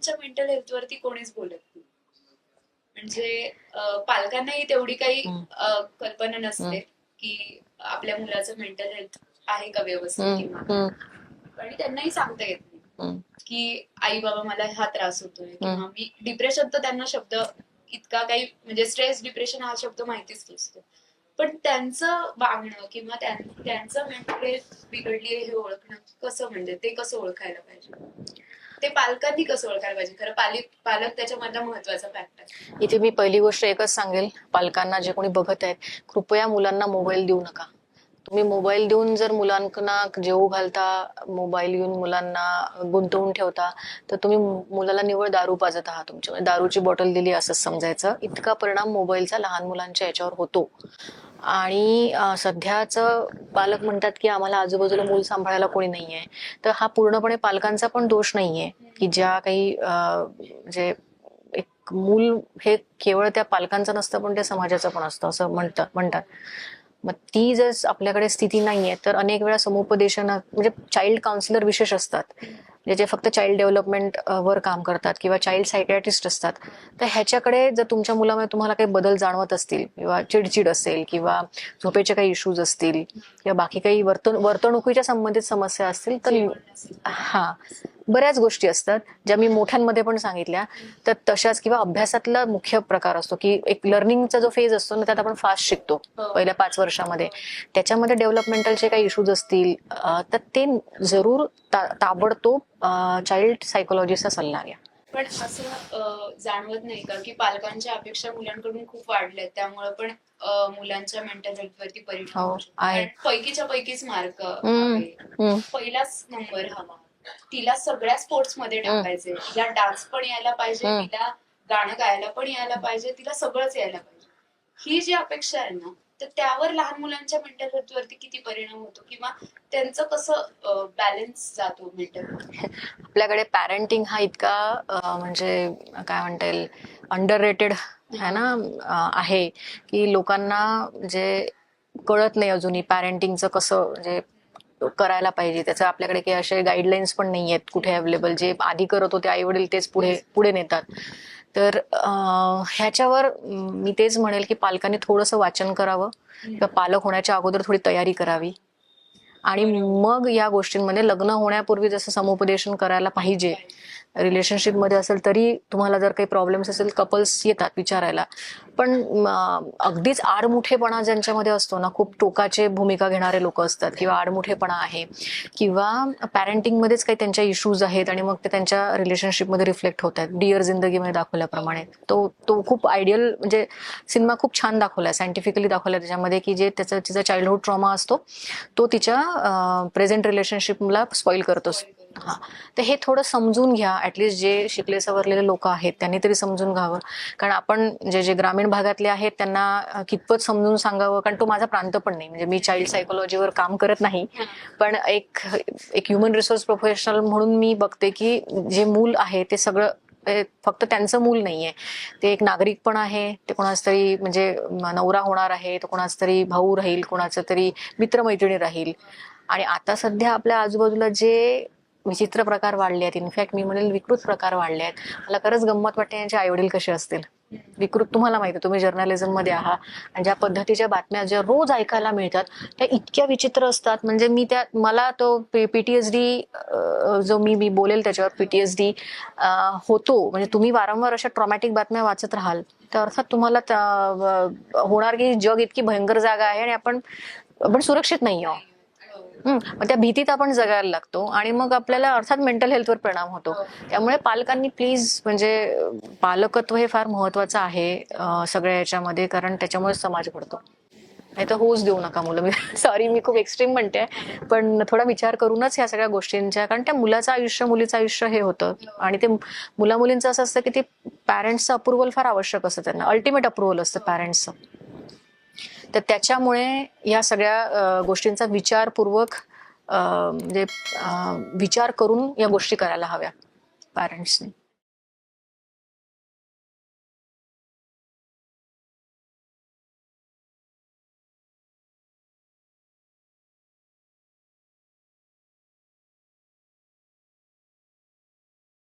मुलांच्या मेंटल हेल्थवरती कोणीच बोलत नाही. म्हणजे पालकांनाही तेवढी काही कल्पना नसते की आपल्या मुलाचं मेंटल हेल्थ आहे का व्यवस्थित किंवा, आणि त्यांनाही सांगता येत नाही की आई बाबा मला हा त्रास होतोय किंवा मी डिप्रेशन, तर त्यांना शब्द इतका काही म्हणजे स्ट्रेस डिप्रेशन हा शब्द माहितीच नसतो. पण त्यांचं वागणं किंवा त्यांचं मेंटल हेल्थ बिघडली हे ओळखणं कसं, म्हणजे ते कसं ओळखायला पाहिजे, ते पालकांनी कसं ओळखायला पाहिजे. खरं पालक त्याच्यामधला महत्वाचा फॅक्टर आहे. इथे मी पहिली गोष्ट एकच सांगेल पालकांना, जे कोणी बघत आहेत, कृपया मुलांना मोबाईल देऊ नका. तुम्ही मोबाईल देऊन जर मुलांना जेवू घालता, मोबाईल देऊन मुलांना गुंतवून ठेवता, तर तुम्ही मुलाला निवळ दारू पाजत आहात. तुमच्या दारूची बॉटल दिली असंच समजायचं. इतका परिणाम मोबाईलचा लहान मुलांच्या याच्यावर होतो. आणि सध्याच पालक म्हणतात की आम्हाला आजूबाजूला मूल सांभाळायला कोणी नाहीये, तर हा पूर्णपणे पालकांचा पण दोष नाहीये की ज्या काही म्हणजे एक मूल हे केवळ त्या पालकांचं नसतं, पण ते समाजाचं पण असतं असं म्हणतात. मग ती जर आपल्याकडे स्थिती नाहीये, तर अनेक वेळा समुपदेशन म्हणजे चाइल्ड काउन्सिलर विशेष असतात, जे फक्त चाइल्ड डेव्हलपमेंट वर काम करतात किंवा चाइल्ड सायकॅट्रिस्ट असतात. तर ह्याच्याकडे जर तुमच्या मुलामध्ये तुम्हाला काही बदल जाणवत असतील किंवा चिडचिड असेल किंवा झोपेचे काही इश्यूज असतील किंवा बाकी काही वर्तणुकीच्या संबंधित समस्या असतील, तर हा बऱ्याच गोष्टी असतात ज्या मी मोठ्यांमध्ये पण सांगितल्या. तर तशाच किंवा अभ्यासातला मुख्य प्रकार असतो की एक लर्निंगचा जो फेज असतो ना, त्यात आपण फास्ट शिकतो पहिल्या 5 वर्षामध्ये. त्याच्यामध्ये डेव्हलपमेंटलचे काही इश्यूज असतील तर ते जरूर ताबडतोब चाइल्ड सायकोलॉजिस्टचा सल्ला घ्या. पण असं जाणवत नाही का की पालकांच्या अपेक्षा मुलांकडून खूप वाढल्यात, त्यामुळे पण मुलांच्या मेंटल हेल्थ वरती परिणाम होऊ शकतो? कारण पैकीच्या पैकीच मार्क हवे, पहिलाच नंबर हवा, तिला सगळ्या स्पोर्ट्स मध्ये टाकायचे, तिला डान्स पण यायला पाहिजे, तिला गाणं गायला पण यायला पाहिजे, तिला सगळंच यायला पाहिजे, ही जी अपेक्षा आहे ना, तर त्यावर लहान मुलांच्या मेंटल हेल्थ वरती किती परिणाम होतो किंवा त्यांचं कसं बॅलन्स जातो मेंटल हेल्थ? आपल्याकडे पॅरेंटिंग हा इतका म्हणजे काय म्हणता येईल अंडर रेटेड है ना आहे की लोकांना म्हणजे कळत नाही अजूनही पॅरेंटिंगचं कसं म्हणजे करायला पाहिजे. त्याचं आपल्याकडे काही असे गाईडलाईन्स पण नाही आहेत कुठे अवेलेबल. जे आधी करत होते आई वडील तेच पुढे नेतात. तर ह्याच्यावर मी तेच म्हणेल की पालकांनी थोडंसं वाचन करावं किंवा पालक होण्याच्या अगोदर थोडी तयारी करावी आणि मग या गोष्टींमध्ये लग्न होण्यापूर्वी जसं समुपदेशन करायला पाहिजे. रिलेशनशिप मध्ये असेल तरी तुम्हाला जर काही प्रॉब्लेम्स असेल, कपल्स येतात विचारायला, पण अगदीच आडमुठेपणा ज्यांच्यामध्ये असतो ना, खूप टोकाचे भूमिका घेणारे लोक असतात किंवा आडमुठेपणा आहे किंवा पॅरेंटिंग मध्येच काही त्यांच्या इश्यूज आहेत आणि मग ते त्यांच्या रिलेशनशिपमध्ये रिफ्लेक्ट होत आहेत. डिअर जिंदगीमध्ये दाखवल्याप्रमाणे तो खूप आयडियल म्हणजे सिनेमा खूप छान दाखवलाय, सायंटिफिकली दाखवलाय त्याच्यामध्ये, की जे तिचा चाइल्डहुड ट्रॉमा असतो तो तिच्या प्रेझेंट रिलेशनशिपला स्पॉइल करतो. हा, तर हे थोडं समजून घ्या. ऍटलिस्ट जे शिकले सवरलेले लोक आहेत त्यांनी तरी समजून घ्यावं. कारण आपण जे ग्रामीण भागातले आहेत त्यांना कितपत समजून सांगावं, कारण तो माझा प्रांत पण नाही. म्हणजे मी चाइल्ड सायकोलॉजीवर काम करत नाही, पण एक ह्युमन रिसोर्स प्रोफेशनल म्हणून मी बघते की जे मूल आहे ते सगळं फक्त त्यांचं मूल नाहीये, ते एक नागरिक पण आहे. ते कोणाच तरी म्हणजे नवरा होणार आहे, तो कोणाच तरी भाऊ राहील, कोणाचं तरी मित्रमैत्रिणी राहील. आणि आता सध्या आपल्या आजूबाजूला जे विचित्र प्रकार वाढले आहेत, इनफॅक्ट मी म्हणेल विकृत प्रकार वाढले आहेत. मला खरंच गंमत वाटते यांचे आई वडील कसे असतील. विकृत, तुम्हाला माहिती, तुम्ही जर्नलिझम मध्ये आहात आणि ज्या पद्धतीच्या बातम्या ज्या रोज ऐकायला मिळतात त्या इतक्या विचित्र असतात. म्हणजे मला तो पीटीएसडी जो मी बोलेल त्याच्यावर पीटीएसडी होतो. म्हणजे तुम्ही वारंवार अशा ट्रॉमॅटिक बातम्या वाचत राहाल तर अर्थात तुम्हाला होणार की जग इतकी भयंकर जागा आहे आणि आपण सुरक्षित नाही आहोत. मग त्या भीतीत आपण जगायला लागतो आणि मग आपल्याला अर्थात मेंटल हेल्थवर परिणाम होतो. त्यामुळे पालकांनी प्लीज म्हणजे पालकत्व हे फार महत्वाचं आहे सगळ्या याच्यामध्ये, कारण त्याच्यामुळे समाज घडतो. नाही तर होऊच देऊ नका मुलं. मी सॉरी, मी खूप एक्स्ट्रीम म्हणते, पण थोडा विचार करूनच ह्या सगळ्या गोष्टींच्या, कारण त्या मुलाचं आयुष्य मुलीचं आयुष्य हे होतं आणि ते मुलींचं असं असतं की ते पॅरेंट्सचं अप्रुव्हल फार आवश्यक असतं. त्यांना अल्टिमेट अप्रुव्हल असतं पॅरेंट्सचं. तर त्याच्यामुळे या सगळ्या गोष्टींचा विचारपूर्वक म्हणजे विचार करून या गोष्टी करायला हव्या पॅरेंट्सनी.